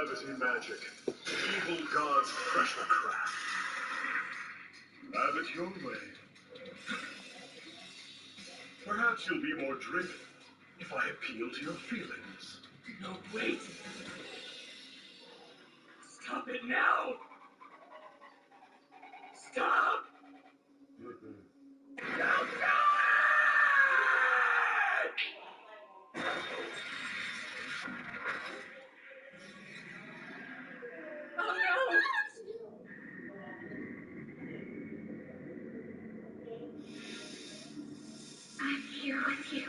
gravity magic. Evil gods pressure craft. Have it your way. Perhaps you'll be more driven if I appeal to your feelings. No, wait! Stop it now! Stop! Don't do it! Oh no! I'm here with you,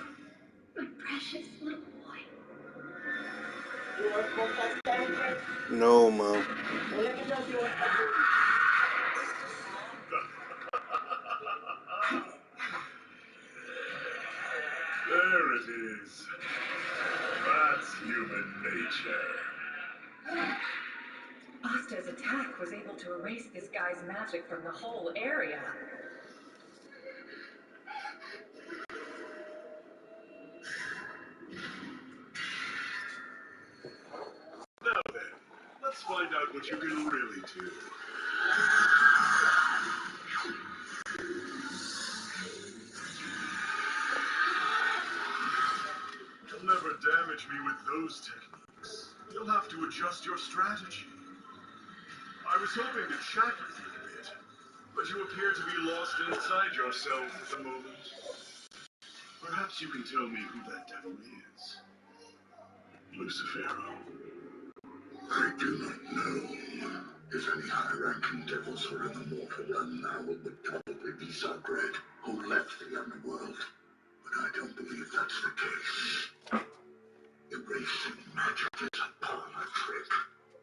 my precious little boy. No, Mom. There it is. That's human nature. Asta's attack was able to erase this guy's magic from the whole area. Now then, let's find out what you can really do. You'll never damage me with those techniques. You'll have to adjust your strategy. I was hoping to chat with you a bit, but you appear to be lost inside yourself at the moment. Perhaps you can tell me who that devil is. Lucifero. I do not know. If any high-ranking devils were in the mortal realm now, it would probably be Zagred, who left the underworld. But I don't believe that's the case. Erasing magic is a parlor trick.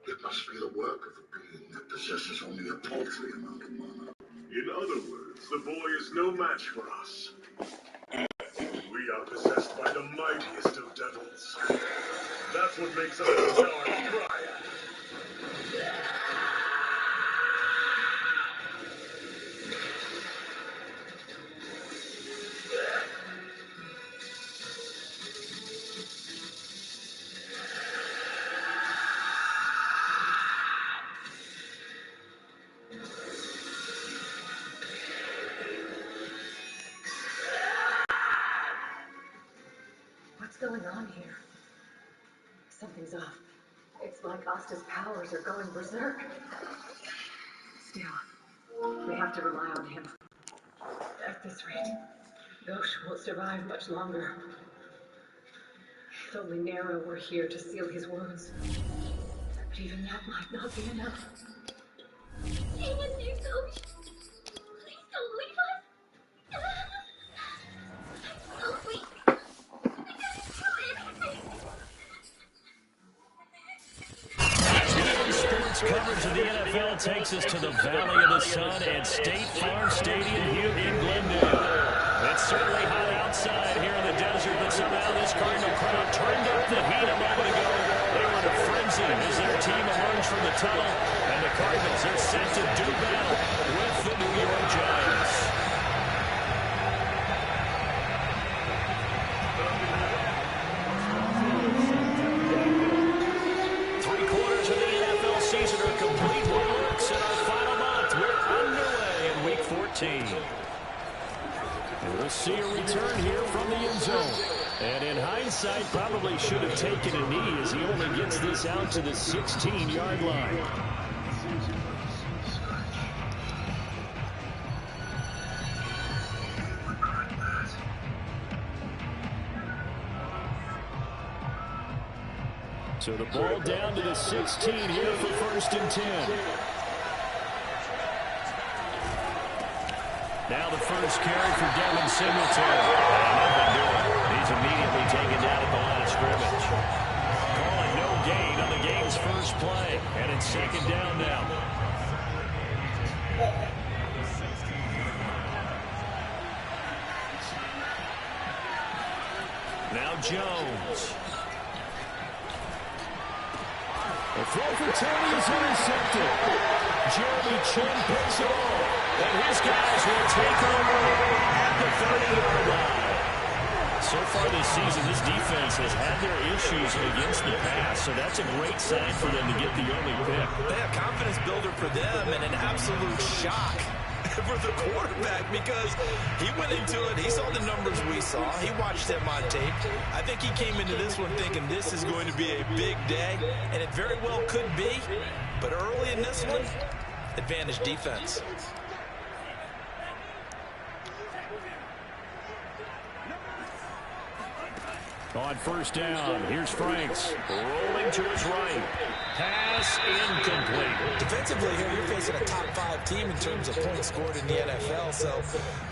It must be the work of a being that possesses only a paltry amount of mana. In other words, the boy is no match for us. We are possessed by the mightiest of devils. That's what makes us a dark triad. What's going on here? Something's off. It's like Asta's powers are going berserk. Still, we have to rely on him. At this rate, Ghosh won't survive much longer. If only Nero were here to seal his wounds. But even that might not be enough. Stay with me, Ghosh. Please don't leave us. I'm so weak. Sports coverage of the NFL takes us to the Valley of the Sun and State Farm Stadium here in Glendale. It's certainly hot outside here in the desert, but somehow this Cardinal crowd turned up the heat a moment ago. They were in a frenzy as their team emerged from the tunnel, and the Cardinals are set to do battle with the New York Giants. Season are complete. Looks at our final month. We're underway in Week 14. And we'll see a return here from the end zone. And in hindsight, probably should have taken a knee as he only gets this out to the 16-yard line. So the ball down to the 16 here for 1st and 10. Now the first carry for Devin Singletary. He's immediately taken down at the line of scrimmage. Calling no gain on the game's first play. And it's 2nd down now. Now Jones. The throw for Tony is intercepted. Jeremy Chin picks it off. And his guys will take over at the 30-yard line. So far this season, this defense has had their issues against the pass, so that's a great sign for them to get the early pick. Yeah, confidence builder for them and an absolute shock for the quarterback because he went into it. He saw the numbers we saw. He watched them on tape. I think he came into this one thinking this is going to be a big day, and it very well could be. But early in this one, advantage defense. On first down, here's Franks. Rolling to his right. Pass incomplete. Defensively here, you're facing a top 5 team in terms of points scored in the NFL. So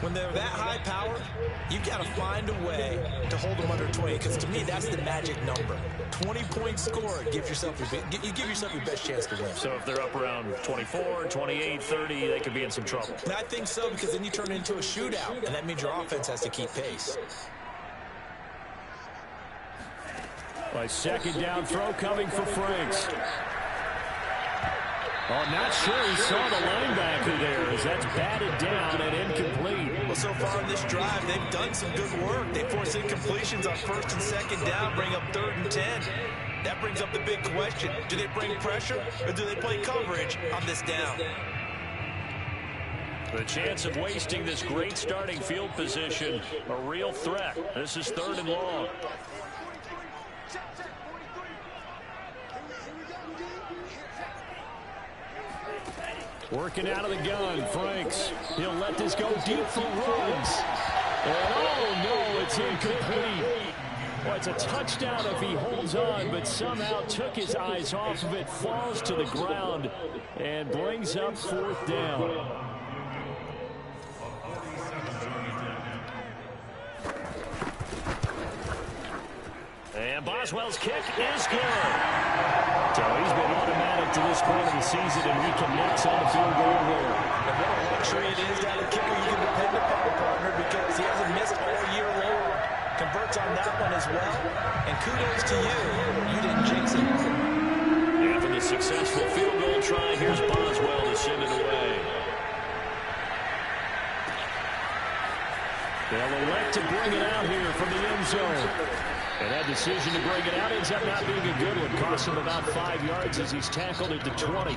when they're that high powered, you've got to find a way to hold them under 20. Because to me, that's the magic number. 20 points scored, you give yourself your best chance to win. So if they're up around 24, 28, 30, they could be in some trouble. And I think so, because then you turn it into a shootout, and that means your offense has to keep pace. A second down throw coming for Franks. Oh, not sure he saw the linebacker there as that's batted down and incomplete. Well, so far in this drive, they've done some good work. They force incompletions on first and second down, bring up 3rd and 10. That brings up the big question. Do they bring pressure or do they play coverage on this down? The chance of wasting this great starting field position, a real threat. This is 3rd and long. Working out of the gun, Franks. He'll let this go deep for runs. And oh no, it's incomplete. Well, it's a touchdown if he holds on, but somehow took his eyes off of it, falls to the ground, and brings up 4th down. And Boswell's kick is good. So he's been automatic to this point of the season, and he connects on the field goal there. And what a luxury it is to have a kicker you can depend upon, partner, because he hasn't missed all year long. Converts on that one as well. And kudos to you. You didn't jinx it. After the successful field goal try, here's Boswell to send it away. They'll elect to bring it out here from the end zone. And that decision to bring it out ends up not being a good one. Costs him about 5 yards as he's tackled at the 20.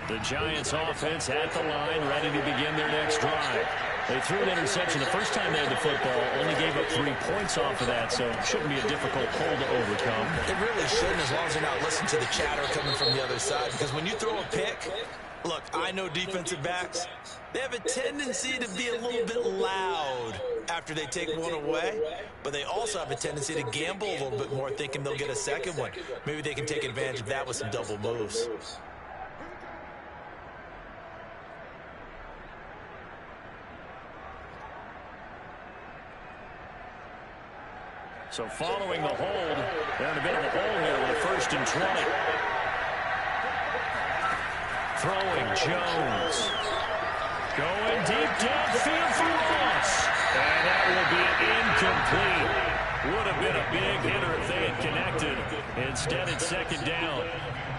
The Giants offense at the line, ready to begin their next drive. They threw an interception the first time they had the football, only gave up 3 points off of that, so it shouldn't be a difficult pull to overcome. It really shouldn't, as long as you're not listening to the chatter coming from the other side, because when you throw a pick, look, I know defensive backs, they have a tendency to be a little bit loud after they take one away, but they also have a tendency to gamble a little bit more, thinking they'll get a second one. Maybe they can take advantage of that with some double moves. So following the hold, they're in a bit of a hole here with a 1st and 20. Throwing Jones. Going deep downfield for loss. And that will be incomplete. Would have been a big hitter if they had connected. Instead, it's 2nd down.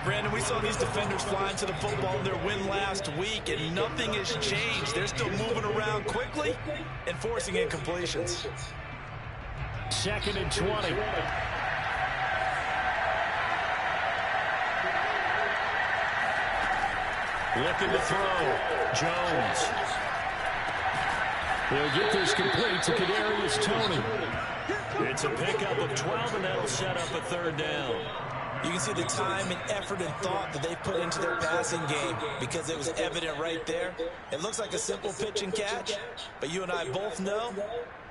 Brandon, we saw these defenders flying to the football in their win last week, and nothing has changed. They're still moving around quickly and forcing incompletions. 2nd and 20. Looking to throw. Jones. He'll get this complete to Kadarius Toney. It's a pickup of 12, and that'll set up a 3rd down. You can see the time and effort and thought that they put into their passing game because it was evident right there. It looks like a simple pitch and catch, but you and I both know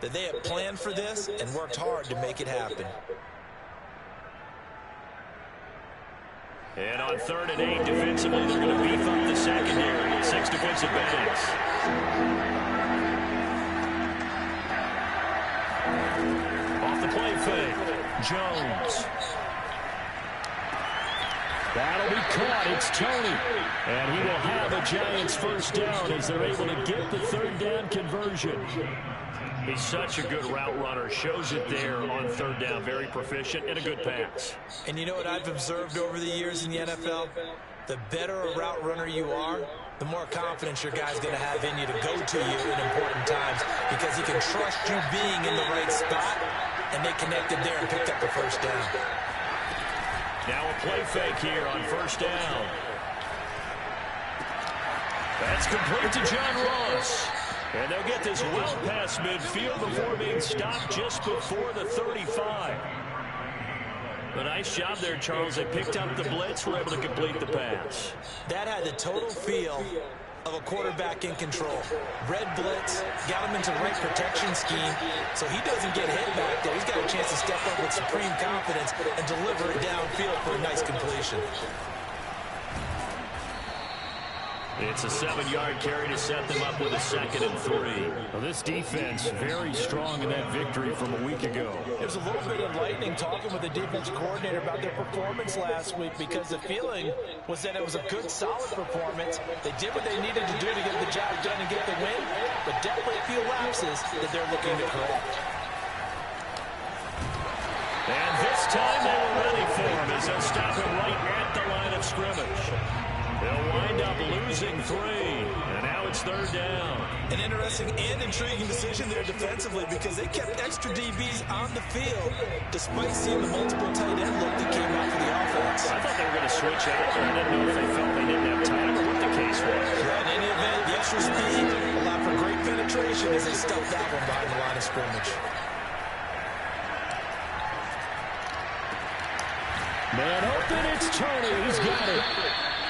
that they have planned for this and worked hard to make it happen. And on 3rd and 8, defensively, they're going to beef up the secondary. 6 defensive backs. Off the play fake, Jones. That'll be caught. It's Toney. And he will have a Giants 1st down as they're able to get the 3rd down conversion. He's such a good route runner. Shows it there on third down. Very proficient and a good pass. And you know what I've observed over the years in the NFL? The better a route runner you are, the more confidence your guy's going to have in you to go to you in important times because he can trust you being in the right spot, and they connected there and picked up the first down. Now a play fake here on first down. That's complete to John Ross. And they'll get this well past midfield before being stopped just before the 35. A nice job there, Charles. They picked up the blitz, were able to complete the pass. That had the total feel of a quarterback in control. Red blitz, got him into the right protection scheme, so he doesn't get hit back there. He's got a chance to step up with supreme confidence and deliver it downfield for a nice completion. It's a 7-yard carry to set them up with a 2nd and 3. Well, this defense very strong in that victory from a week ago. It was a little bit enlightening talking with the defense coordinator about their performance last week because the feeling was that it was a good, solid performance. They did what they needed to do to get the job done and get the win, but definitely a few lapses that they're looking to correct. And this time they were ready for him as they'll stop him right at the line of scrimmage. They'll wind up losing 3, and now it's third down. An interesting and intriguing decision there defensively because they kept extra DBs on the field despite seeing the multiple tight end look that came out for the offense. I thought they were going to switch out there. I didn't know if they felt they didn't have time or what the case was. Yeah, in any event, the extra speed allowed for great penetration as they stuffed that one behind the line of scrimmage. Man open, it's Tony. He's got it.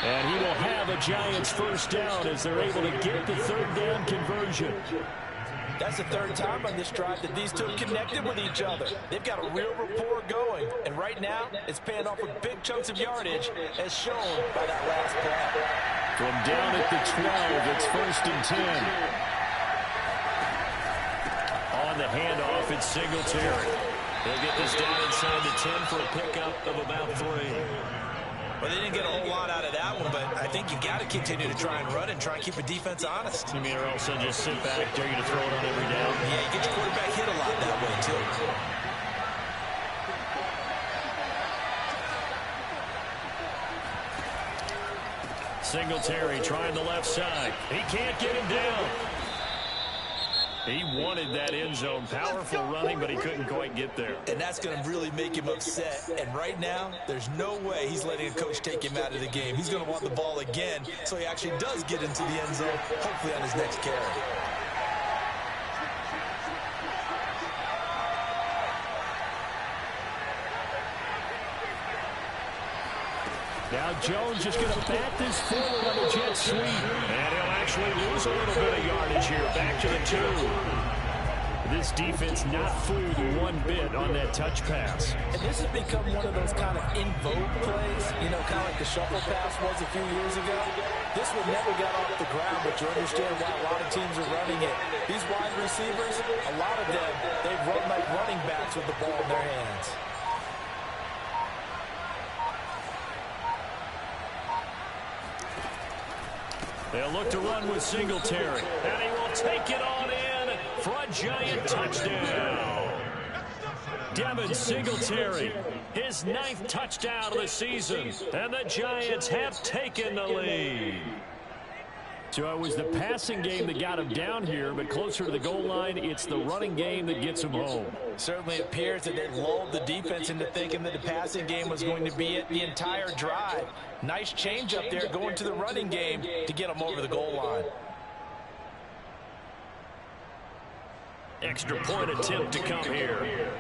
And he will have a Giants first down as they're able to get the third down conversion. That's the third time on this drive that these two have connected with each other. They've got a real rapport going. And right now, it's paying off with big chunks of yardage as shown by that last play. From down at the 12, it's 1st and 10. On the handoff, it's Singletary. They'll get this down inside the 10 for a pickup of about 3. Well, they didn't get a whole lot out of that one, but I think you got to continue to try and run and try and keep a defense honest. You mean or else they'll just sit back, dare you to throw it on every down? Yeah, you get your quarterback hit a lot that way, too. Singletary trying the left side. He can't get him down. He wanted that end zone. Powerful running, but he couldn't quite get there. And that's going to really make him upset. And right now, there's no way he's letting a coach take him out of the game. He's going to want the ball again so he actually does get into the end zone, hopefully on his next carry. Now Jones just going to bat this forward on the jet sweep. And he'll actually lose a little bit of yardage here. Back to the 2. This defense not fooled one bit on that touch pass. And this has become one of those kind of in vogue plays, you know, kind of like the shuffle pass was a few years ago. This one never got off the ground, but you understand why a lot of teams are running it. These wide receivers, a lot of them, they run like running backs with the ball in their hands. They'll look to run with Singletary. And he will take it on in for a Giant touchdown. Devin Singletary, his 9th touchdown of the season. And the Giants have taken the lead. So it was the passing game that got him down here, but closer to the goal line, it's the running game that gets him home. Certainly appears that they lulled the defense into thinking that the passing game was going to be it the entire drive. Nice change up there going to the running game to get them over the goal line. Extra point attempt to come here.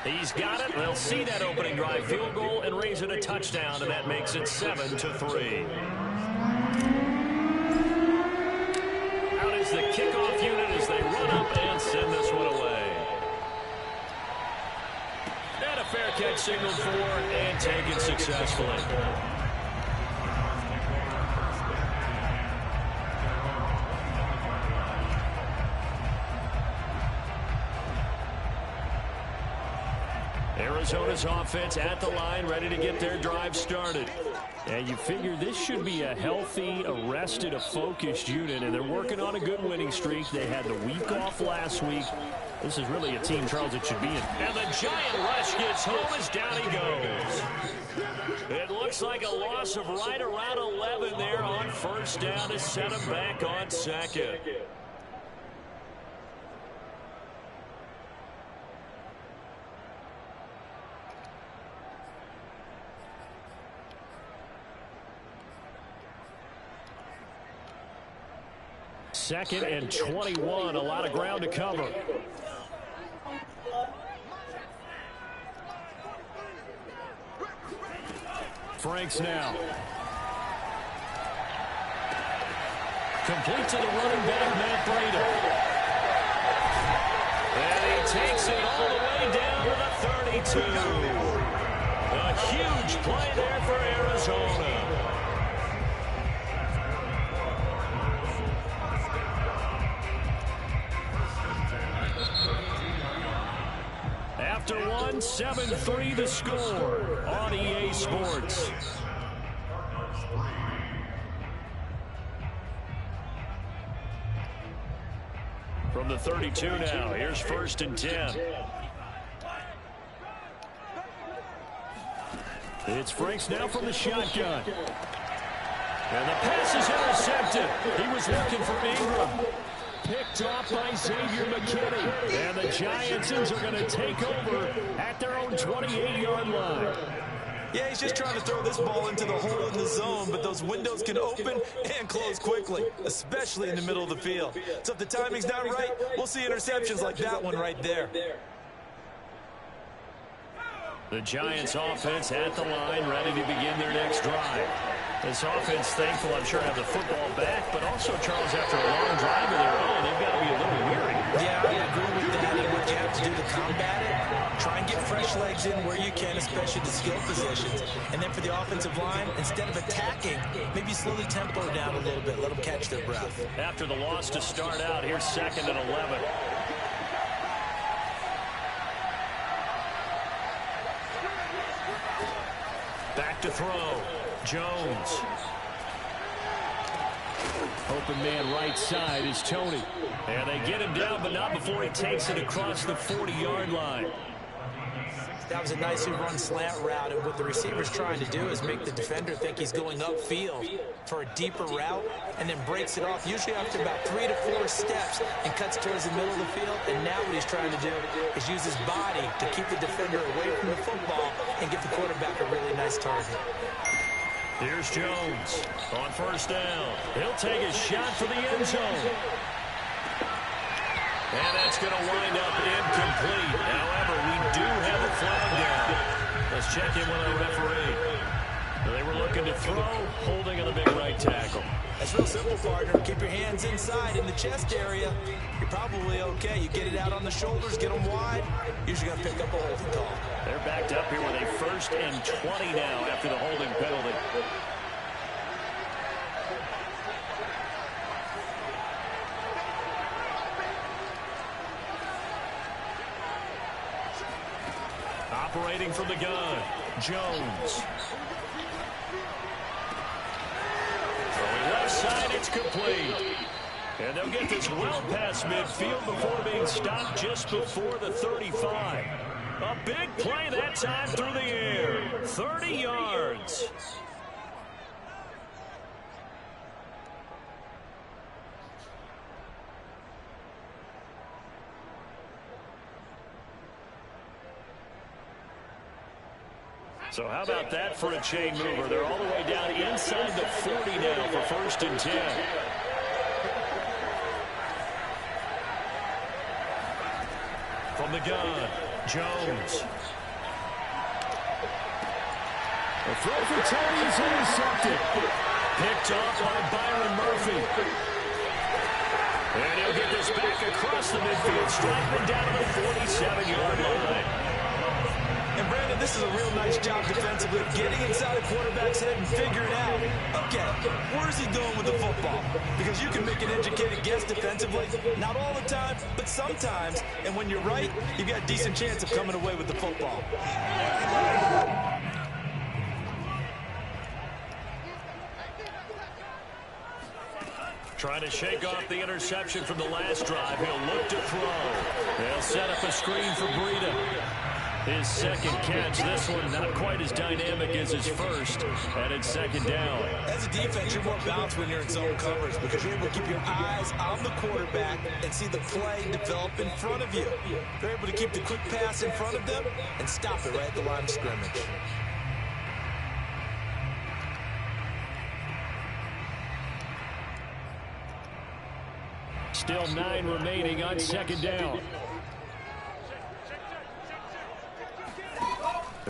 He's got it. They'll see that opening drive field goal and raise it a touchdown, and that makes it 7-3. Out is the kickoff unit as they run up and send this one away. And a fair catch signaled for and taken successfully. Arizona's offense at the line, ready to get their drive started. And you figure this should be a healthy, a focused unit, and they're working on a good winning streak. They had the week off last week. This is really a team, Charles, it should be in. And the giant rush gets home as down he goes. It looks like a loss of right around 11 there on first down to set him back on second. Second and 21, a lot of ground to cover. Franks now. Complete to the running back, Matt Breda. And he takes it all the way down to the 32. A huge play there for Arizona. After one, 7-3 the score on EA Sports. From the 32 now, here's first and 10. It's Franks now from the shotgun. And the pass is intercepted. He was looking for Ingram. Picked off by Xavier McKinney. And the Giantsons are going to take over at their own 28-yard line. Yeah, he's just trying to throw this ball into the hole in the zone, but those windows can open and close quickly, especially in the middle of the field. So if the timing's not right, we'll see interceptions like that one right there. The Giants offense at the line, ready to begin their next drive. This offense, thankful, I'm sure, to have the football back, but also, Charles, after a long drive of their own, they've got to be a little weary. Yeah, I agree with that. And what you have to do to combat it, try and get fresh legs in where you can, especially the skill positions. And then for the offensive line, instead of attacking, maybe slowly tempo down a little bit, let them catch their breath. After the loss to start out, here's second and 11. Back to throw. Jones. Open man right side is Tony. And they get him down, but not before he takes it across the 40-yard line. That was a nicely run slant route, and what the receiver's trying to do is make the defender think he's going upfield for a deeper route, and then breaks it off, usually after about 3 to 4 steps, and cuts towards the middle of the field. And now what he's trying to do is use his body to keep the defender away from the football and give the quarterback a really nice target. Here's Jones on first down. He'll take a shot for the end zone. And that's going to wind up incomplete. However, we do have a flag down. Let's check in with our referee. They were looking to throw, holding on the big right tackle. That's real simple, partner. Keep your hands inside in the chest area. You're probably okay. You get it out on the shoulders, get them wide. Usually got to pick up a holding call. They're backed up here with a first and 20 now after the holding penalty. Operating from the gun, Jones. Throwing left side, it's complete. And they'll get this well past midfield before being stopped just before the 35. A big play that time through the air. 30 yards. So how about that for a chain mover? They're all the way down inside the 40 now for first and 10. From the gun, Jones. The throw for Tony is intercepted. Picked off by Byron Murphy. And he'll get this back across the midfield stripe and down to the 47-yard line. And Brandon, this is a real nice job defensively, getting inside a quarterback's head and figuring out, okay, where's he going with the football? Because you can make an educated guess defensively, not all the time, but sometimes. And when you're right, you've got a decent chance of coming away with the football. Trying to shake off the interception from the last drive. He'll look to throw. They'll set up a screen for Breida. His second catch. This one not quite as dynamic as his first. And it's second down. As a defense, you're more balanced when you're in zone coverage because you're able to keep your eyes on the quarterback and see the play develop in front of you. They're able to keep the quick pass in front of them and stop it right at the line of scrimmage. Still 9 remaining on second down.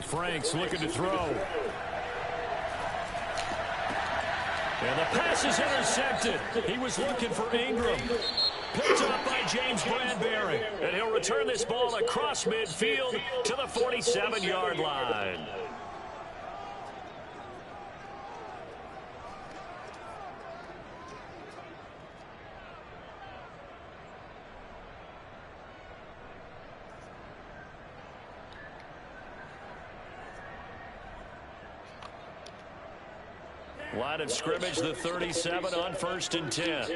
Franks looking to throw. And the pass is intercepted. He was looking for Ingram. Picked up by James Bradbury. And he'll return this ball across midfield to the 47-yard line. Line of scrimmage, the 37 on 1st and 10.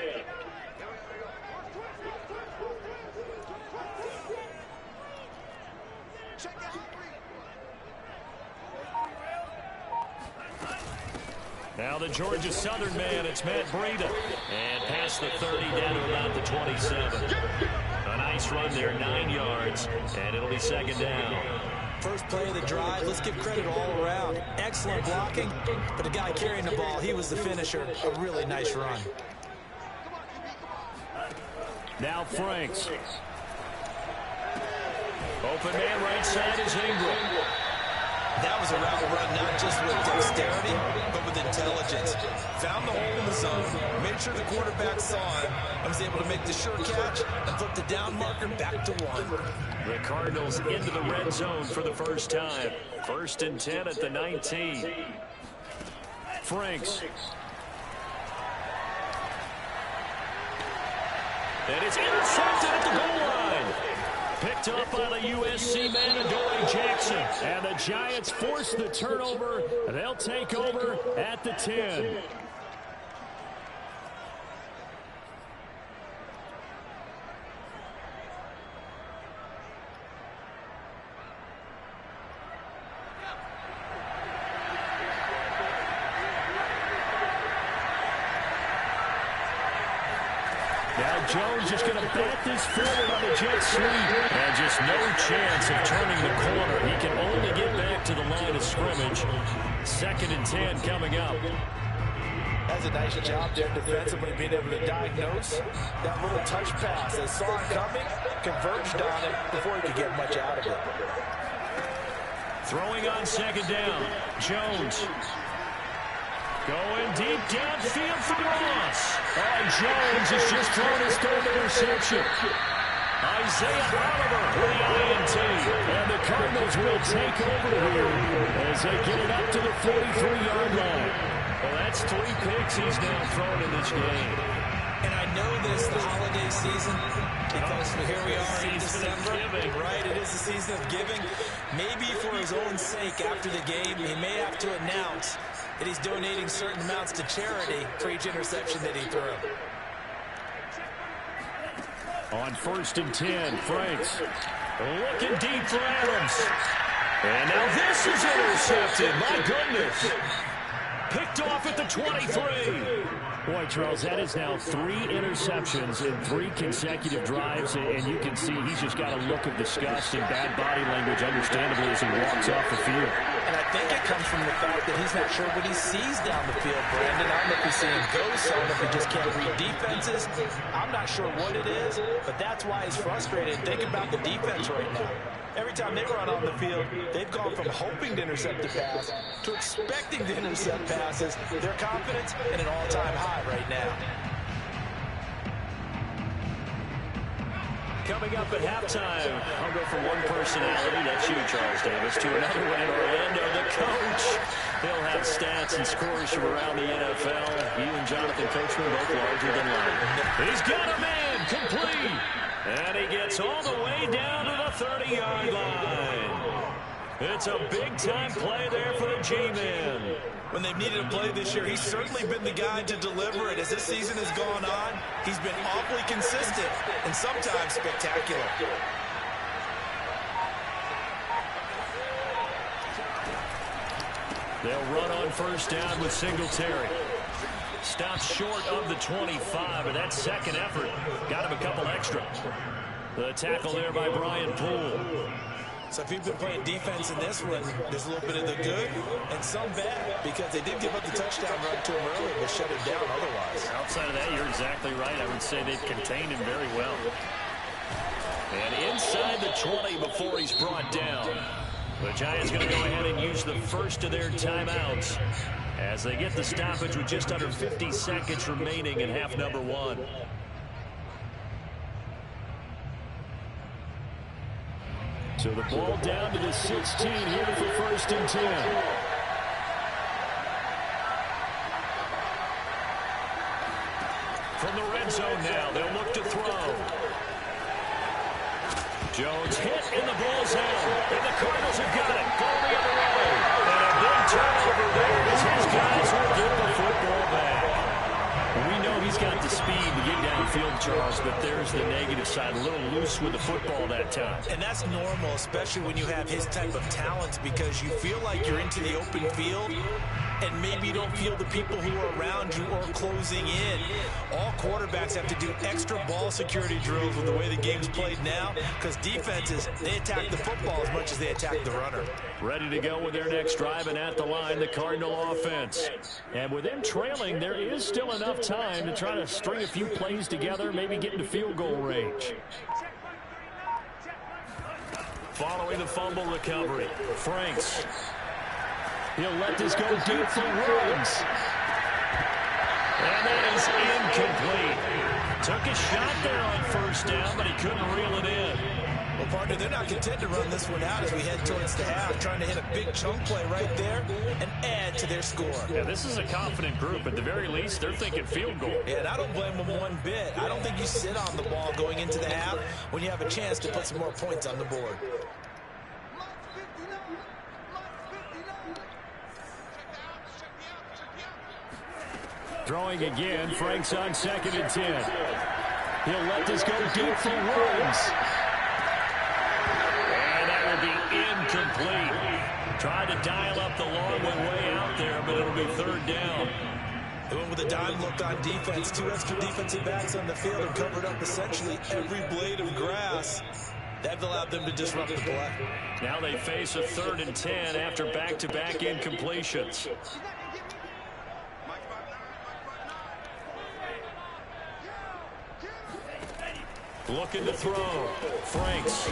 Now the Georgia Southern man, it's Matt Breida. And past the 30 down to about the 27. A nice run there, 9 yards, and it'll be second down. First play of the drive, let's give credit all around. Excellent blocking, but the guy carrying the ball, he was the finisher. A really nice run. Now Franks. Open man right side is Ingram. That was a route run not just with dexterity, but with intelligence. Found the hole in the zone, made sure the quarterback saw him, and was able to make the sure catch and flip the down marker back to 1. The Cardinals into the red zone for the first time. 1st and 10 at the 19. Franks. And it's intercepted at the goal line. Picked up by the USC man, Adoree Jackson. And the Giants force the turnover. They'll take over at the 10. Now Jones just going to bat this forward on the jet sweep. And just no chance of turning the corner. He can only get back to the line of scrimmage. 2nd and 10 coming up. That's a nice job there defensively, being able to diagnose that little touch pass. They saw it coming, converged on it before he could get much out of it. Throwing on second down. Jones. Going deep downfield for Ross. And Jones has just thrown his 3rd interception. Isaiah Oliver with the INT. And the Cardinals will take over here as they get it up to the 43-yard line. Well, that's 3 picks he's now thrown in this game. And I know this, the holiday season, because here we are in December, right? It is the season of giving. Maybe for his own sake after the game, he may have to announce that he's donating certain amounts to charity for each interception that he threw. On 1st and 10, Franks looking deep for Adams. And now this is intercepted. My goodness. Picked off at the 23. Boy, Charles, that is now 3 interceptions in 3 consecutive drives, and you can see he's just got a look of disgust and bad body language, understandably, as he walks off the field. And I think it comes from the fact that he's not sure what he sees down the field, Brandon. I don't know if he's seeing ghosts. I don't know if he just can't read defenses. I'm not sure what it is, but that's why he's frustrated. Think about the defense right now. Every time they run on the field, they've gone from hoping to intercept the pass to expecting to intercept passes. Their confidence at an all-time high right now. Coming up at halftime, I'll go from one personality, that's you, Charles Davis, to another one in Orlando, the coach. He'll have stats and scores from around the NFL. You and Jonathan Coachman both larger than life. He's got a man, complete. And he gets all the way down to the 30-yard line. It's a big-time play there for the G-Man. When they've needed a play this year, he's certainly been the guy to deliver it. As this season has gone on, he's been awfully consistent and sometimes spectacular. They'll run on first down with Singletary. Stops short of the 25, but that second effort got him a couple extra. The tackle there by Brian Poole. So if you've been playing defense in this one, there's a little bit of the good and some bad, because they did give up the touchdown run to him earlier, but shut it down otherwise. Outside of that, you're exactly right. I would say they've contained him very well. And inside the 20 before he's brought down. The Giants going to go ahead and use the first of their timeouts as they get the stoppage with just under 50 seconds remaining in half number one. So the ball down to the 16 here for first and 10. From the red zone now, they'll look to throw. Jones hit in the bullseye, and the Cardinals have got it. Go the other way. And a big turnover there as his guys will get the football back. We know he's got the speed to get downfield, Charles, but there's the negative side. A little loose with the football that time. And that's normal, especially when you have his type of talents, because you feel like you're into the open field and maybe you don't feel the people who are around you or closing in. All quarterbacks have to do extra ball security drills with the way the game's played now, because defenses, they attack the football as much as they attack the runner. Ready to go with their next drive, and at the line, the Cardinal offense. And with them trailing, there is still enough time to try to string a few plays together, maybe get into field goal range. Following the fumble recovery, Franks. He'll let this go deep for Ruggs. And that is incomplete. Took a shot there on first down, but he couldn't reel it in. Well, partner, they're not content to run this one out as we head towards the half, trying to hit a big chunk play right there and add to their score. Yeah, this is a confident group. At the very least, they're thinking field goal. Yeah, and I don't blame them one bit. I don't think you sit on the ball going into the half when you have a chance to put some more points on the board. Throwing again, Franks on 2nd and 10. He'll let this go deep for Ruggs. And that will be incomplete. Tried to dial up the long one way out there, but it'll be third down. They went with a dime look on defense. 2 extra defensive backs on the field and covered up essentially every blade of grass. That allowed them to disrupt the play. Now they face a 3rd and 10 after back-to-back incompletions. Looking to throw. Franks.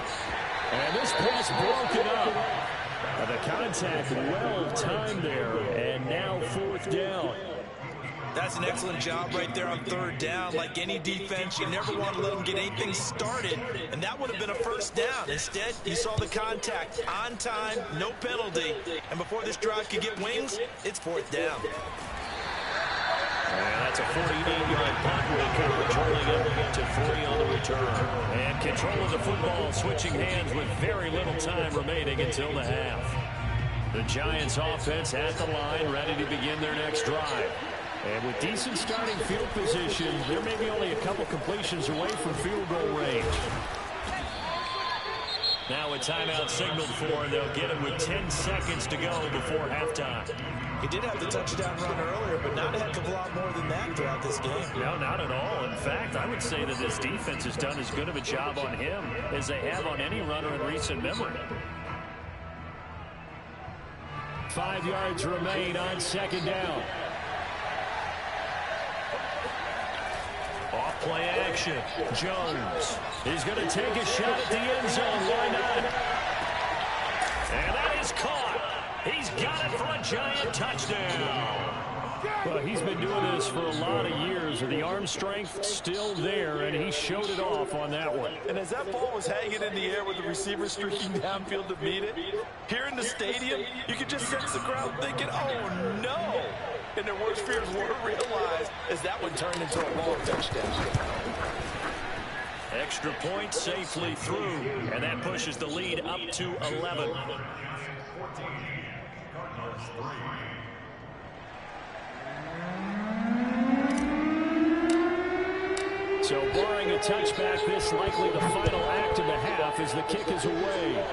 And this pass broken up. The contact well timed there. And now 4th down. That's an excellent job right there on 3rd down. Like any defense, you never want to let them get anything started, and that would have been a first down. Instead, you saw the contact on time, no penalty, and before this drive could get wings, it's 4th down. And that's a 48-yard punt with coverage holding up to 40 on the return. And control of the football switching hands with very little time remaining until the half. The Giants offense at the line, ready to begin their next drive. And with decent starting field position, they're maybe only a couple completions away from field goal range. Now a timeout signaled for, and they'll get it with 10 seconds to go before halftime. He did have the touchdown run earlier, but not a heck of a lot more than that throughout this game. No, not at all. In fact, I would say that this defense has done as good of a job on him as they have on any runner in recent memory. 5 yards remain on 2nd down. Off play action. Jones. He's going to take a shot at the end zone. Why not? And that is caught. He's got it for a Giant touchdown. Well, he's been doing this for a lot of years, and the arm strength still there, and he showed it off on that one. And as that ball was hanging in the air with the receiver streaking downfield to meet it, here in the stadium, you could just sense the crowd thinking, oh, no. And their worst fears were realized as that one turned into a long touchdown. Extra point safely through, and that pushes the lead up to 11. So barring a touchback, this likely the final act of the half as the kick is away.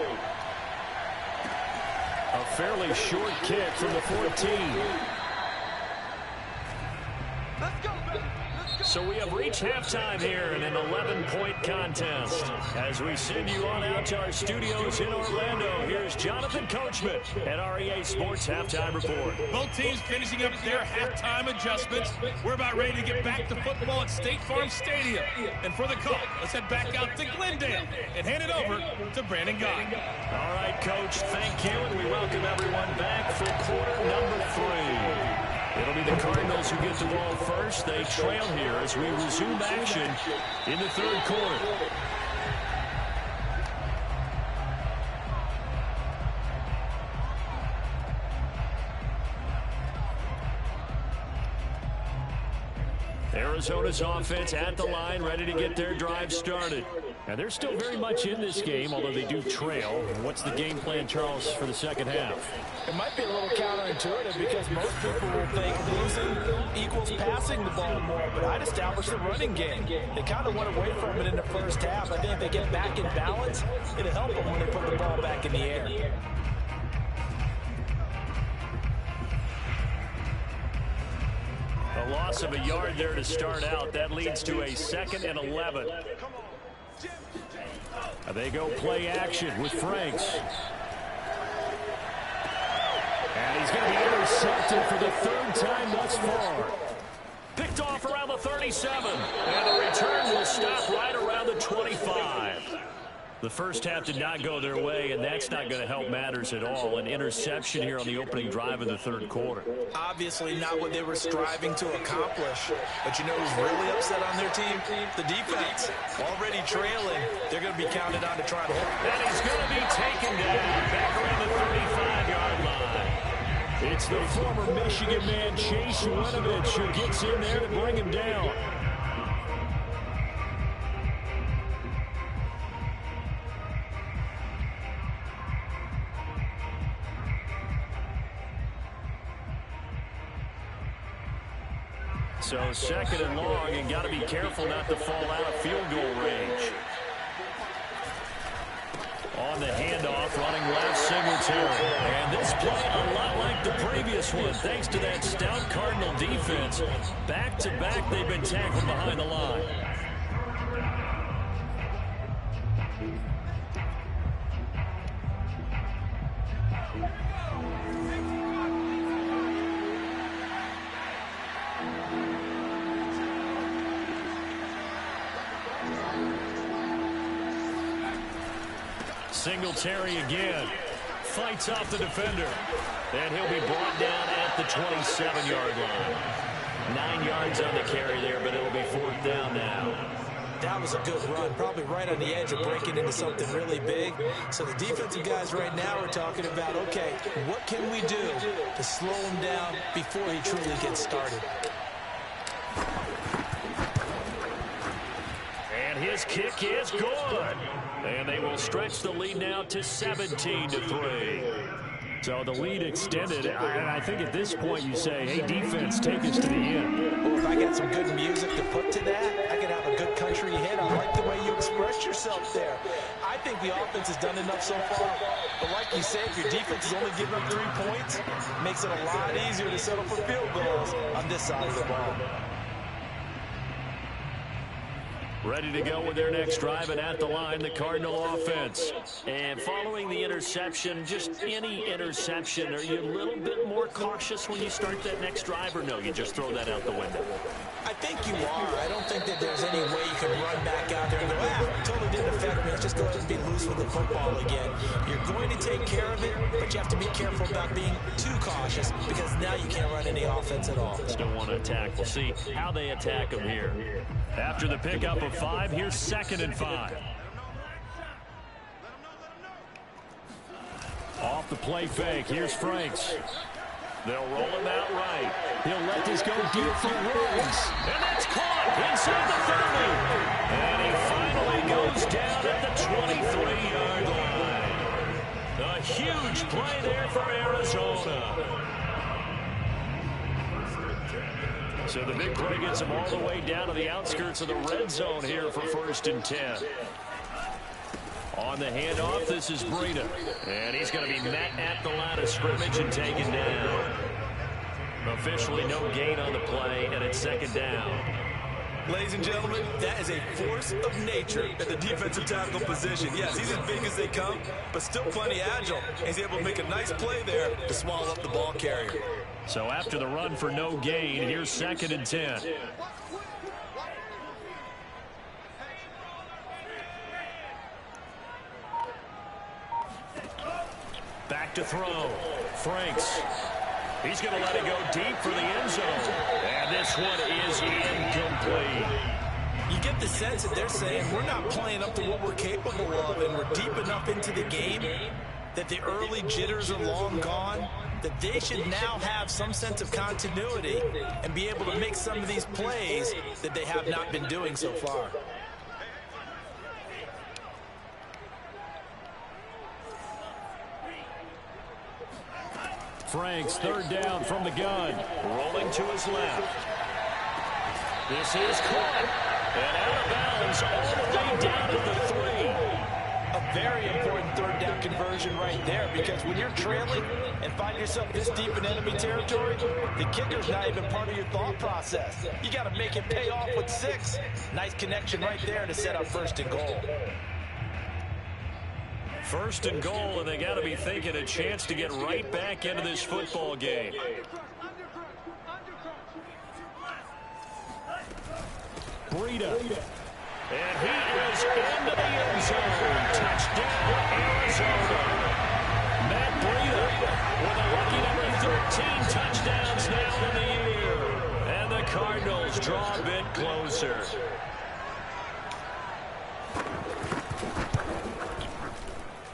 A fairly short kick from the 14. So we have reached halftime here in an 11-point contest. As we send you on out to our studios in Orlando, here's Jonathan Coachman at REA Sports Halftime Report. Both teams finishing up their halftime adjustments. We're about ready to get back to football at State Farm Stadium. And for the call, let's head back out to Glendale and hand it over to Brandon Guy. All right, Coach, thank you, and we welcome everyone back for quarter number 3. It'll be the Cardinals who get the ball first. They trail here as we resume action in the third quarter. Arizona's offense at the line, ready to get their drive started. And they're still very much in this game, although they do trail. What's the game plan, Charles, for the second half? It might be a little counterintuitive because most people will think losing equals passing the ball more, but I'd establish the running game. They kind of went away from it in the first half. I think if they get back in balance, it'll help them when they put the ball back in the air. A loss of a yard there to start out. That leads to a 2nd and 11. They go play action with Franks. And he's going to be intercepted for the 3rd time thus far. Picked off around the 37. And the return will stop right around the 25. The first half did not go their way, and that's not going to help matters at all. An interception here on the opening drive of the third quarter. Obviously not what they were striving to accomplish. But you know who's really upset on their team? The defense. Already trailing. They're going to be counted on to try to hold. And he's going to be taken down back around the 35-yard line. It's the former Michigan man, Chase Winovich, who gets in there to bring him down. So 2nd and long, and got to be careful not to fall out of field goal range. On the handoff, running left, Singletary. And this play a lot like the previous one, thanks to that stout Cardinal defense. Back-to-back, they've been tackled behind the line. Singletary again. Fights off the defender. And he'll be brought down at the 27-yard line. 9 yards on the carry there, but it'll be 4th down now. That was a good run, probably right on the edge of breaking into something really big. So the defensive guys right now are talking about, okay, what can we do to slow him down before he truly gets started? And his kick is good. And they will stretch the lead now to 17-3. So the lead extended, and I think at this point you say, hey, defense, take us to the end. Well, if I got some good music to put to that, I could have a good country hit. I like the way you express yourself there. I think the offense has done enough so far. But like you said, if your defense is only giving up 3 points, it makes it a lot easier to settle for field goals on this side of the ball. Ready to go with their next drive, and at the line, the Cardinal offense. And following the interception, just any interception, are you a little bit more cautious when you start that next drive, or no, you just throw that out the window? I think you are. I don't think that there's any way you can run back out there and go, totally didn't affect me. Let's just go ahead and be loose with the football again. You're going to take care of it, but you have to be careful about being too cautious because now you can't run any offense at all. Still want to attack. We'll see how they attack him here. After the pickup of 5, here's 2nd and 5. Off the play fake, here's Franks. They'll roll him out right. He'll let this go deep for Ruggs. And that's caught inside the 30. And he finally goes down at the 23-yard line. A huge play there for Arizona. So the big play gets him all the way down to the outskirts of the red zone here for 1st and 10. On the handoff, this is Breida. And he's going to be met at the line of scrimmage and taken down. Officially no gain on the play, and it's 2nd down. Ladies and gentlemen, that is a force of nature at the defensive tackle position. Yes, he's as big as they come, but still plenty agile. He's able to make a nice play there to swallow up the ball carrier. So after the run for no gain, here's 2nd and 10. Back to throw. Franks. He's going to let it go deep for the end zone. And this one is incomplete. You get the sense that they're saying we're not playing up to what we're capable of, and we're deep enough into the game that the early jitters are long gone, that they should now have some sense of continuity and be able to make some of these plays that they have not been doing so far. Franks, 3rd down from the gun. Rolling to his left. This is caught. And out of bounds all the way down at the 3. A very important 3rd down conversion right there, because when you're trailing and find yourself this deep in enemy territory, the kicker's not even part of your thought process. You got to make it pay off with 6. Nice connection right there to set up 1st and goal. 1st and goal, and they got to be thinking a chance to get right back into this football game. Breida. And he is into the end zone. Touchdown, Arizona. Matt Breida with a lucky number 13 touchdowns now in the year. And the Cardinals draw a bit closer.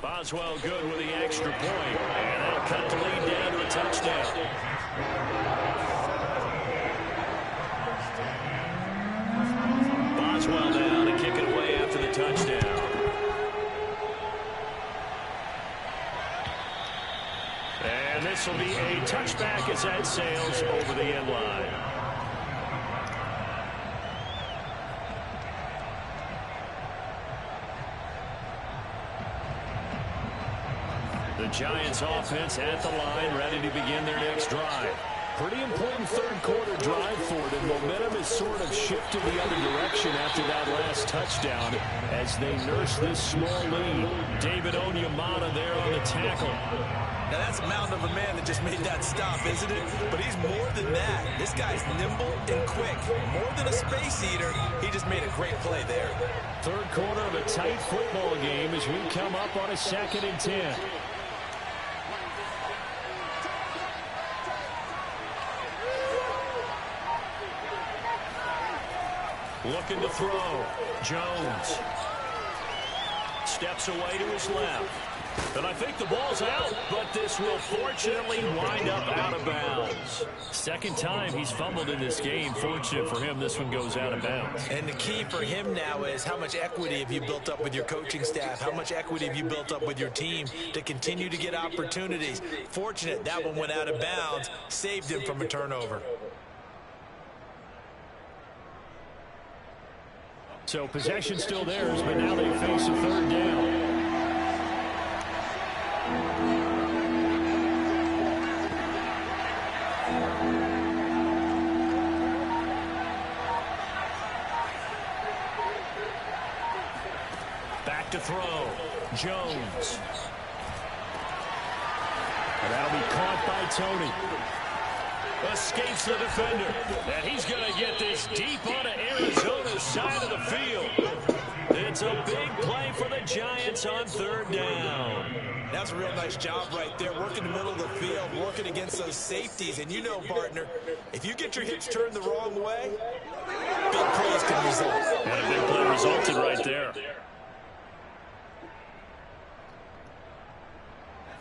Boswell good with the extra point. And that'll cut the lead down to a touchdown. Boswell down and kick it away after the touchdown. And this will be a touchback as that sails over the end line. The Giants offense at the line, ready to begin their next drive. Pretty important 3rd quarter drive for them. Momentum has sort of shifted the other direction after that last touchdown as they nurse this small lead. David Onyemata there on the tackle. Now that's a mountain of a man that just made that stop, isn't it? But he's more than that. This guy's nimble and quick. More than a space eater, he just made a great play there. 3rd quarter of a tight football game as we come up on a 2nd and 10. Looking to throw. Jones. Steps away to his left. And I think the ball's out, but this will fortunately wind up out of bounds. 2nd time he's fumbled in this game. Fortunate for him, this one goes out of bounds. And the key for him now is how much equity have you built up with your coaching staff? How much equity have you built up with your team to continue to get opportunities? Fortunate that one went out of bounds, saved him from a turnover. So possession still theirs, but now they face a 3rd down. Back to throw. Jones. And that'll be caught by Tony. Escapes the defender. And he's going to get this deep onto Arizona's side of the field. It's a big play for the Giants on third down. That's a real nice job right there, working the middle of the field, working against those safeties. And you know, partner, if you get your hips turned the wrong way, big plays can result. And a big play resulted right there.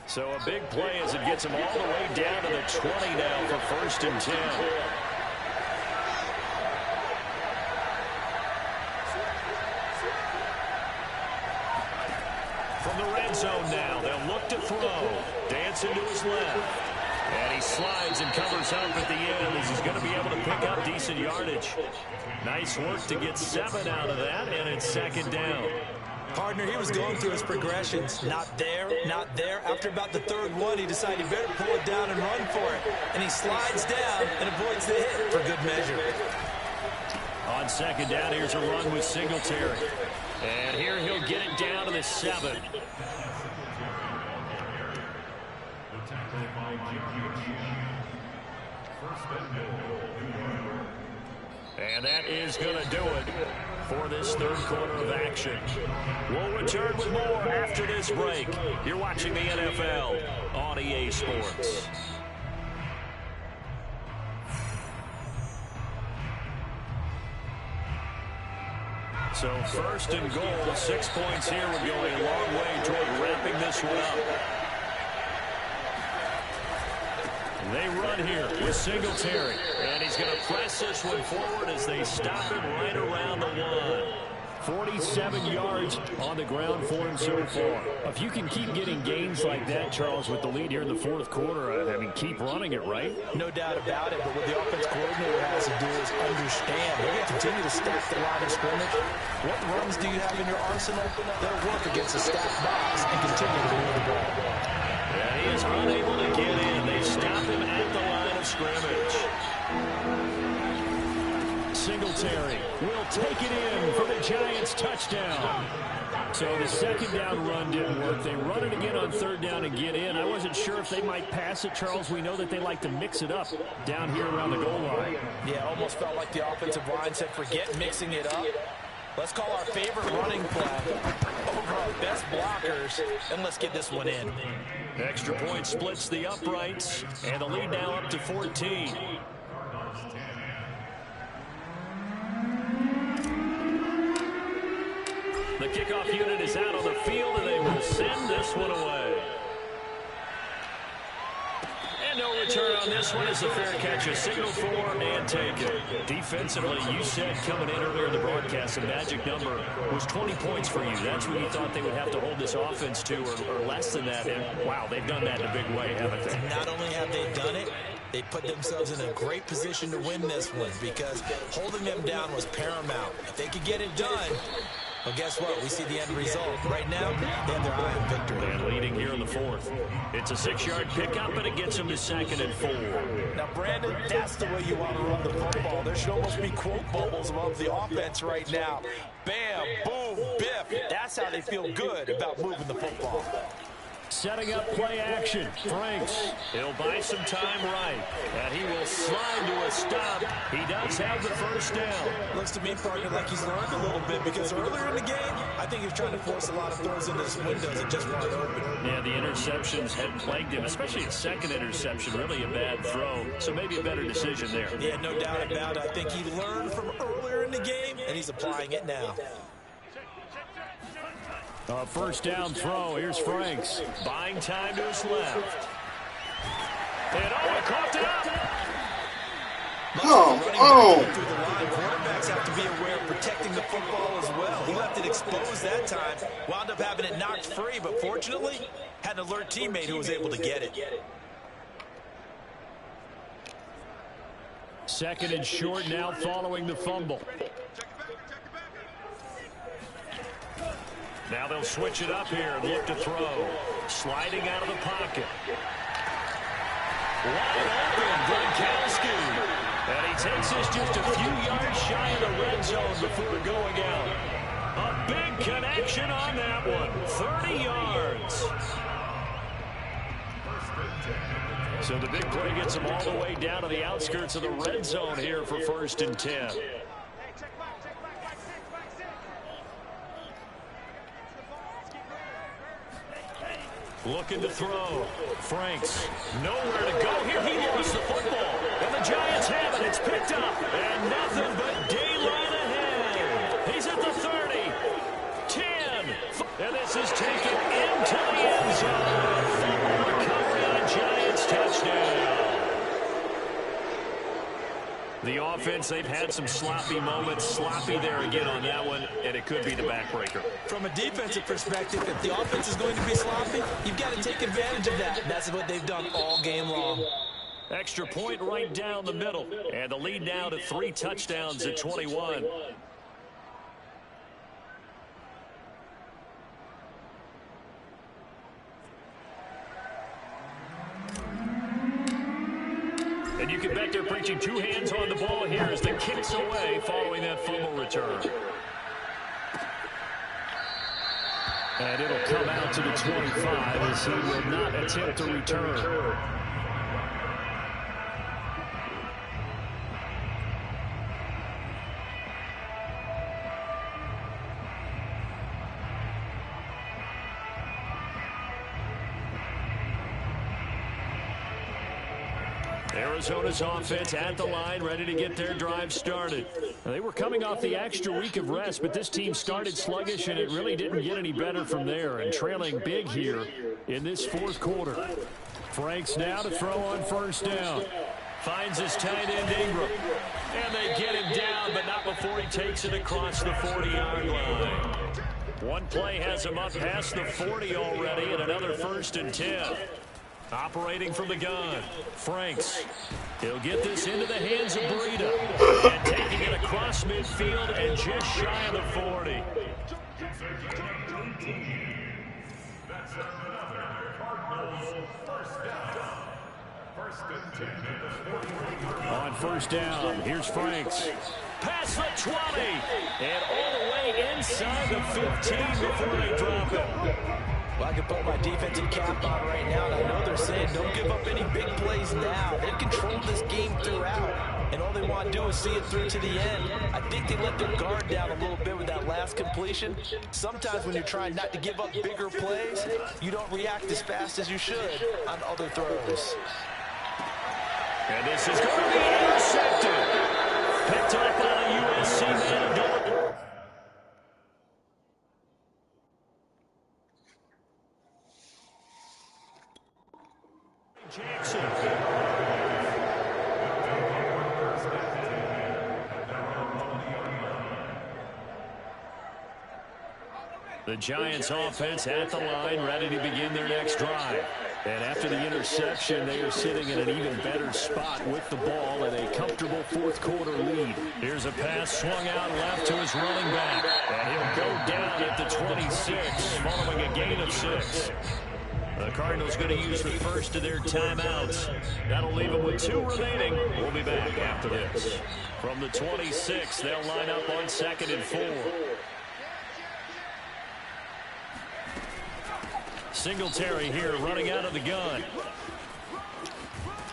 So a big play as it gets them all the way down to the 20 now for 1st and 10. From the red zone now, they'll look to throw. Dancing to his left. And he slides and covers up at the end as he's going to be able to pick up decent yardage. Nice work to get 7 out of that, and it's 2nd down. Partner, he was going through his progressions. Not there, not there. After about the 3rd one, he decided he better pull it down and run for it. And he slides down and avoids the hit for good measure. On 2nd down, here's a run with Singletary. And here he'll get it down to the 7. And that is going to do it for this 3rd quarter of action. We'll return with more after this break. You're watching the NFL on EA Sports. So 1st and goal, 6 points here. We're going a long way toward wrapping this one up. They run here with Singletary. And he's going to press this one forward as they stop him right around the 1. 47 yards on the ground for him so far. If you can keep getting gains like that, Charles, with the lead here in the 4th quarter, I mean, keep running it, right? No doubt about it, but what the offense coordinator has to do is understand. They're going to continue to stack the line of scrimmage. What runs do you have in your arsenal? They'll work against a stacked box and continue to move the ball. And he is unable to get in. They stop him at the line of scrimmage. Singletary will take it in for the Giants touchdown. So the 2nd down run didn't work. They run it again on 3rd down and get in. I wasn't sure if they might pass it, Charles. We know that they like to mix it up down here around the goal line. Yeah, almost felt like the offensive line said, forget mixing it up. Let's call our favorite running play over our best blockers, and let's get this one in. Extra point splits the uprights, and the lead now up to 14. The kickoff unit is out on the field, and they will send this one away. And no return on this one as the fair catch is signaled for and taken. Defensively, you said coming in earlier in the broadcast, the magic number was 20 points for you. That's what you thought they would have to hold this offense to, or less than that. And, wow, they've done that in a big way, haven't they? Not only have they done it, they put themselves in a great position to win this one because holding them down was paramount. If they could get it done, well, guess what? We see the end result. Right now, they have their eye on victory. And leading here in the 4th. It's a 6-yard pickup, and it gets them to 2nd and 4. Now, Brandon, that's the way you want to run the football. There should almost be quote bubbles above the offense right now. Bam, boom, biff. That's how they feel good about moving the football. Setting up play action. Franks. He'll buy some time right. And he will slide to a stop. He does have the 1st down. Looks to me, partner, like he's learned a little bit because earlier in the game, I think he was trying to force a lot of throws into his windows that just weren't open. Yeah, the interceptions had plagued him, especially his 2nd interception. Really a bad throw. So maybe a better decision there. Yeah, no doubt about it. I think he learned from earlier in the game, and he's applying it now. A 1st down throw. Here's Franks. Buying time to his left. And he caught it up. Come on. Through the line, quarterbacks have to be aware of protecting the football as well. He left it exposed that time. Wound up having it knocked free, but fortunately, had an alert teammate who was able to get it. 2nd and short now following the fumble. Now they'll switch it up here and look to throw. Sliding out of the pocket. Wide open, Gronkowski. And he takes this just a few yards shy of the red zone before going out. A big connection on that one. 30 yards. So the big play gets them all the way down to the outskirts of the red zone here for 1st and 10. Looking to throw. Franks. Nowhere to go here. He lost the football. And the Giants have it. It's picked up. And nothing but daylight ahead. He's at the 30. 10. And this is taken into the end zone. Fumble recovery on a Giants touchdown. The offense, they've had some sloppy moments. Sloppy there again on that one, and it could be the backbreaker. From a defensive perspective, if the offense is going to be sloppy, you've got to take advantage of that. That's what they've done all game long. Extra point right down the middle. And the lead now to 3 touchdowns at 21. And you can bet they're preaching 2 hands on the ball here as the kick's away following that fumble return. And it'll come out to the 25 as he will not attempt to return. Arizona's offense at the line, ready to get their drive started. Now, they were coming off the extra week of rest, but this team started sluggish, and it really didn't get any better from there, and trailing big here in this 4th quarter. Franks now to throw on 1st down. Finds his tight end, Ingram. And they get him down, but not before he takes it across the 40-yard line. One play has him up past the 40 already, and another 1st and 10. Operating from the gun, Franks. He'll get this into the hands of Breida. And taking it across midfield and just shy of the 40. On 1st down, here's Franks. Past the 20. And all the way inside the 15 before they drop it. Well, I can put my defensive cap on right now, and I know they're saying don't give up any big plays now. They've controlled this game throughout, and all they want to do is see it through to the end. I think they let their guard down a little bit with that last completion. Sometimes when you're trying not to give up bigger plays, you don't react as fast as you should on other throws. And this is going to be intercepted. Picked up by the USC man. Jackson. The Giants offense at the line, ready to begin their next drive. And after the interception, they are sitting in an even better spot with the ball and a comfortable 4th quarter lead. Here's a pass swung out left to his running back. And he'll go down at the 26, following a gain of 6. The Cardinals going to use the first of their timeouts. That'll leave them with 2 remaining. We'll be back after this. From the 26, they'll line up on 2nd and 4. Singletary here running out of the gun.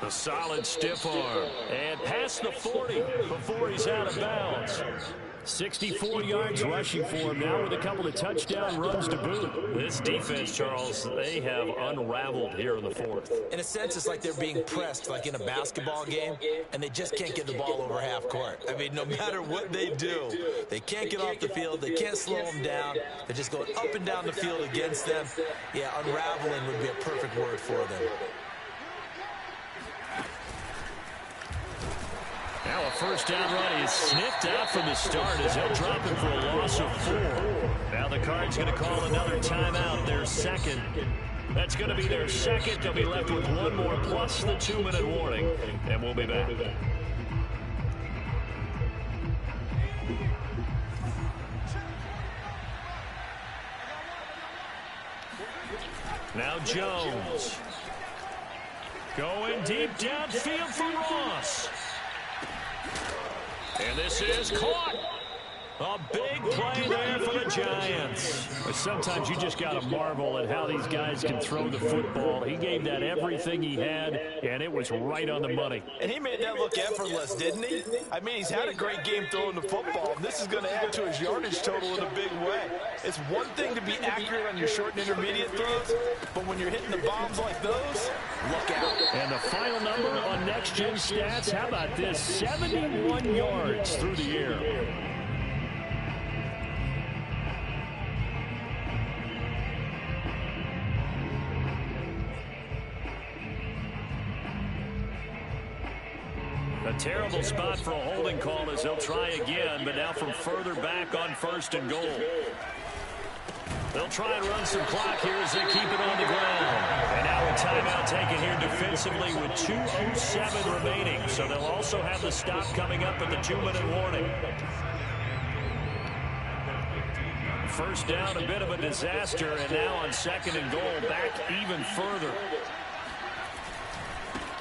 A solid stiff arm. And past the 40 before he's out of bounds. 64 yards rushing for him now with a couple of touchdown runs to boot. This defense, Charles, they have unraveled here in the 4th. In a sense, it's like they're being pressed like in a basketball game, and they just can't get the ball over half court. I mean, no matter what they do, they can't get off the field. They can't slow them down. They're just going up and down the field against them. Yeah, unraveling would be a perfect word for them. Now a 1st down run is sniffed out from the start as he'll drop it for a loss of 4. Now the Cards going to call another timeout, their 2nd. That's going to be their 2nd. They'll be left with 1 more plus the 2-minute warning, and we'll be back. Now Jones. Going deep downfield for Ross. And this is caught. A big play there for the Giants. Sometimes you just got to marvel at how these guys can throw the football. He gave that everything he had, and it was right on the money. And he made that look effortless, didn't he? I mean, he's had a great game throwing the football. This is going to add to his yardage total in a big way. It's one thing to be accurate on your short and intermediate throws, but when you're hitting the bombs like those, look out. And the final number on Next Gen Stats, how about this? 71 yards through the air. A terrible spot for a holding call as they'll try again, but now from further back on 1st and goal. They'll try and run some clock here as they keep it on the ground. And now a timeout taken here defensively with 2:07 remaining. So they'll also have the stop coming up at the 2-minute warning. First down, a bit of a disaster, and now on 2nd and goal, back even further.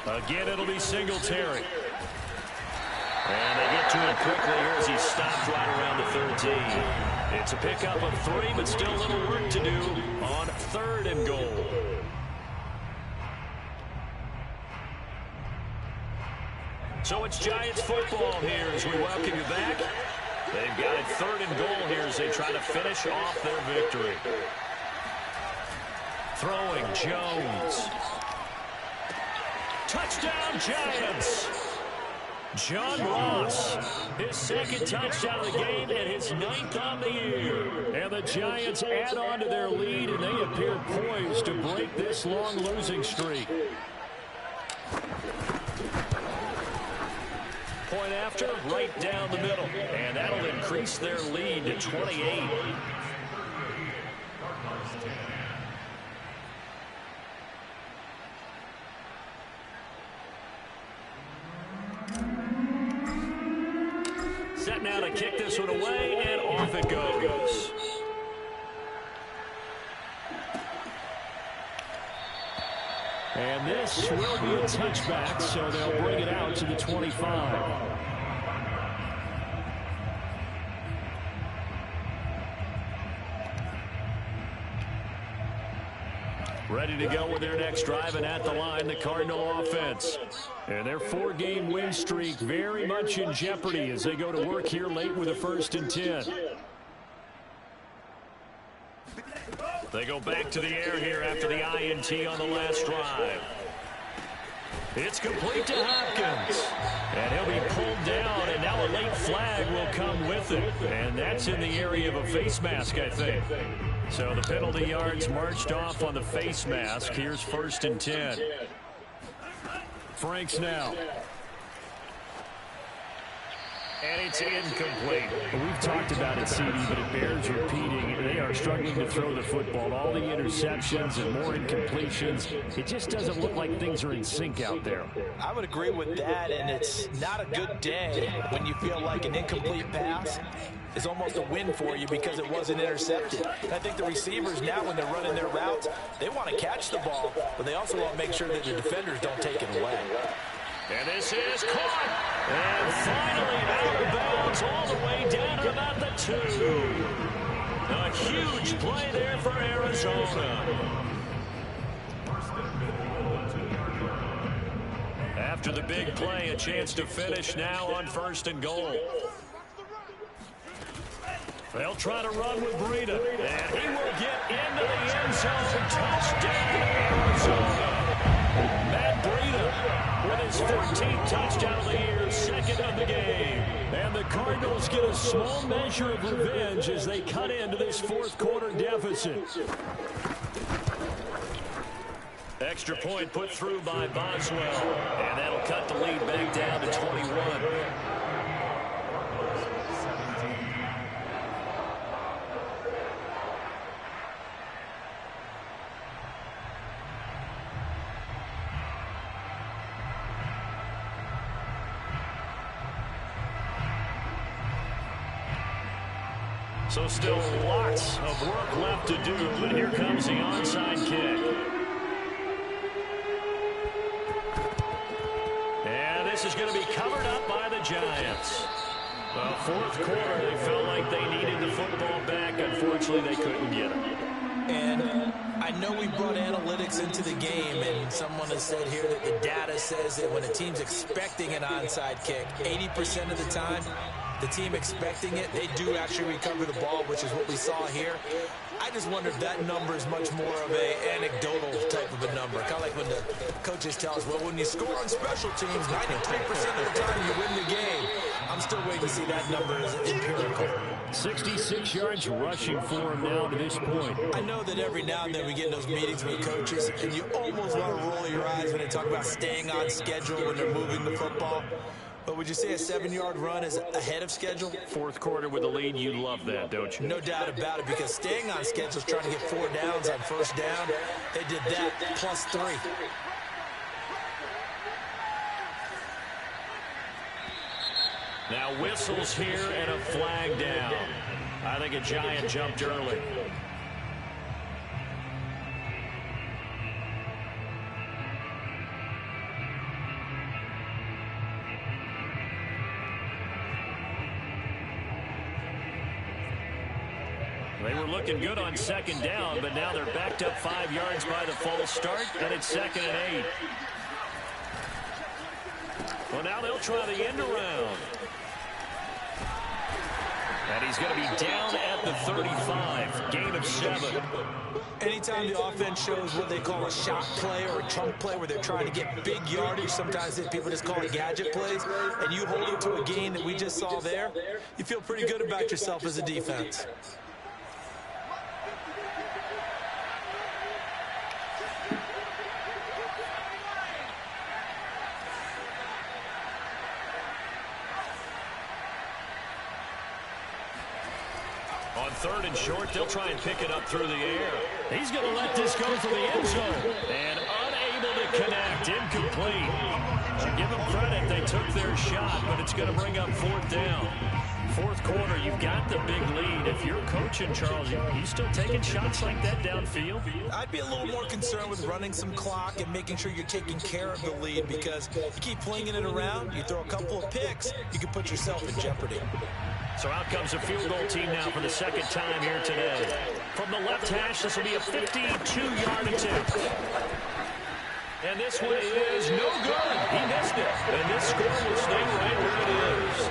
Again, it'll be Singletary. And they get to him quickly here as he stopped right around the 13. It's a pickup of 3, but still a little work to do on 3rd and goal. So it's Giants football here as we welcome you back. They've got it 3rd and goal here as they try to finish off their victory. Throwing Jones. Touchdown, Giants! John Ross, his 2nd touchdown of the game and his 9th on the year. And the Giants add on to their lead, and they appear poised to break this long losing streak. Point after, right down the middle. And that'll increase their lead to 28. Set now to kick this one away, and off it goes. And this will be a touchback, so they'll bring it out to the 25. Ready to go with their next drive, and at the line, the Cardinal offense. And their 4-game win streak very much in jeopardy as they go to work here late with a 1st and 10. They go back to the air here after the INT on the last drive. It's complete to Hopkins. And he'll be pulled down, and now a late flag will come with it. And that's in the area of a face mask, I think. So the penalty yards marched off on the face mask. Here's 1st and 10. Franks now. And it's incomplete. We've talked about it, CD, but it bears repeating. They are struggling to throw the football. All the interceptions and more incompletions. It just doesn't look like things are in sync out there. I would agree with that, and it's not a good day when you feel like an incomplete pass is almost a win for you because it wasn't intercepted. And I think the receivers now, when they're running their routes, they want to catch the ball, but they also want to make sure that the defenders don't take it away. And this is caught. And finally out of bounds all the way down to about the 2. A huge play there for Arizona. After the big play, a chance to finish now on 1st and goal. They'll try to run with Breida. And he will get into the end zone. Touchdown, Arizona. Matt Breida with his 14th touchdown of the year, 2nd of the game. And the Cardinals get a small measure of revenge as they cut into this 4th quarter deficit. Extra point put through by Boswell. And that'll cut the lead back down to 21. So still lots of work left to do, but here comes the onside kick. And this is going to be covered up by the Giants. Well, fourth quarter, they felt like they needed the football back. Unfortunately, they couldn't get it. And I know we brought analytics into the game, and someone has said here that the data says that when a team's expecting an onside kick, 80% of the time, the team expecting it, they do actually recover the ball, which is what we saw here. I just wonder if that number is much more of a anecdotal type of a number. Kind of like when the coaches tell us, well, when you score on special teams, 93% of the time you win the game. I'm still waiting to see that number as empirical. 66 yards rushing for him now to this point. I know that every now and then we get in those meetings with coaches, and you almost want to roll your eyes when they talk about staying on schedule when they're moving the football. But would you say a 7-yard run is ahead of schedule? Fourth quarter with the lead, you love that, don't you? No doubt about it, because staying on schedule is trying to get 4 downs on first down. They did that plus 3. Now whistles here and a flag down. I think a Giant jumped early. They were looking good on second down, but now they're backed up 5 yards by the false start, and it's 2nd and 8. Well, now they'll try the end around. And he's going to be down at the 35. Gain of 7. Anytime the offense shows what they call a shot play or a chunk play where they're trying to get big yardage, sometimes people just call it gadget plays, and you hold it to a gain that we just saw there, you feel pretty good about yourself as a defense. On 3rd and short, they'll try and pick it up through the air. He's going to let this go for the end zone. And unable to connect. Incomplete. Give them credit. They took their shot, but it's going to bring up 4th down. Fourth quarter, you've got the big lead. If you're coaching, Charles, you still taking shots like that downfield? I'd be a little more concerned with running some clock and making sure you're taking care of the lead, because you keep flinging it around, you throw a couple of picks, you can put yourself in jeopardy. So out comes a field goal team now for the 2nd time here today. From the left hash, this will be a 52-yard attempt. And this one is no good. He missed it. And this score will stay right where it is.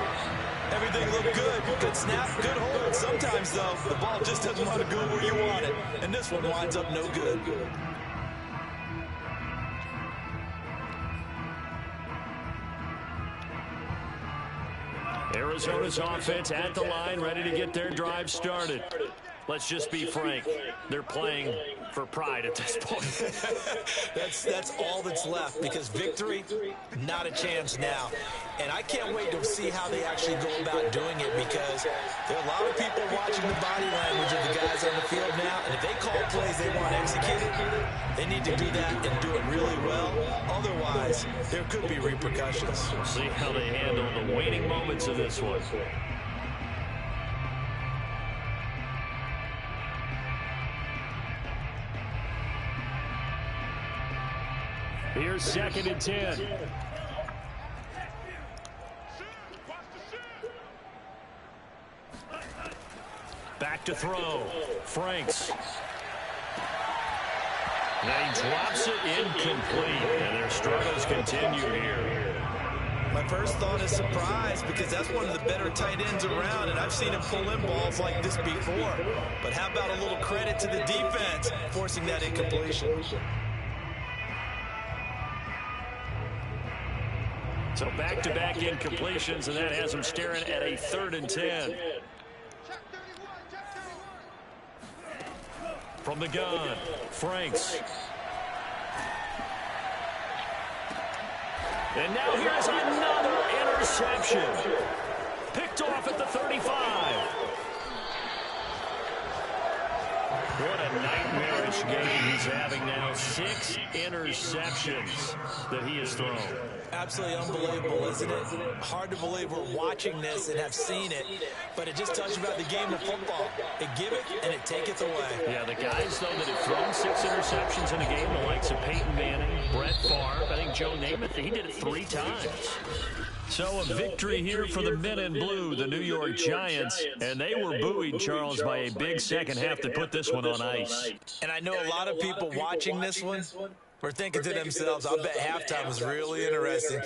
Everything looked good. Good snap, good hold. Sometimes, though, the ball just doesn't want to go where you want it. And this one winds up no good. Arizona's offense at the line, ready to get their drive started. Let's just be frank. They're playing for pride at this point. That's all that's left, because victory, not a chance now. And I can't wait to see how they actually go about doing it, because there are a lot of people watching the body language of the guys on the field now, and if they call plays they want executed, they need to do that and do it really well. Otherwise, there could be repercussions. We'll see how they handle the waning moments of this one. Here's 2nd and 10. Back to throw. Franks. And he drops it incomplete. And their struggles continue here. My first thought is surprise, because that's one of the better tight ends around, and I've seen him pull in balls like this before. But how about a little credit to the defense forcing that incompletion? So back-to-back incompletions, and that has him staring at a 3rd and 10. From the gun, Franks. And now here's another interception. Picked off at the 35. What a nightmarish this game, he's having now 6 interceptions that he has thrown. Absolutely unbelievable, isn't it? Hard to believe we're watching this and have seen it, but it just tells you about the game of football. It giveth and it taketh away. Yeah, the guys, though, that have thrown 6 interceptions in a game, the likes of Peyton Manning, Brett Favre, I think Joe Namath, he did it 3 times. So a victory here for the men in blue, the New York Giants, and they were buoyed, Charles, by a big second half that put this one on ice. And I know a lot of people watching this one were thinking to themselves, I bet halftime was really interesting.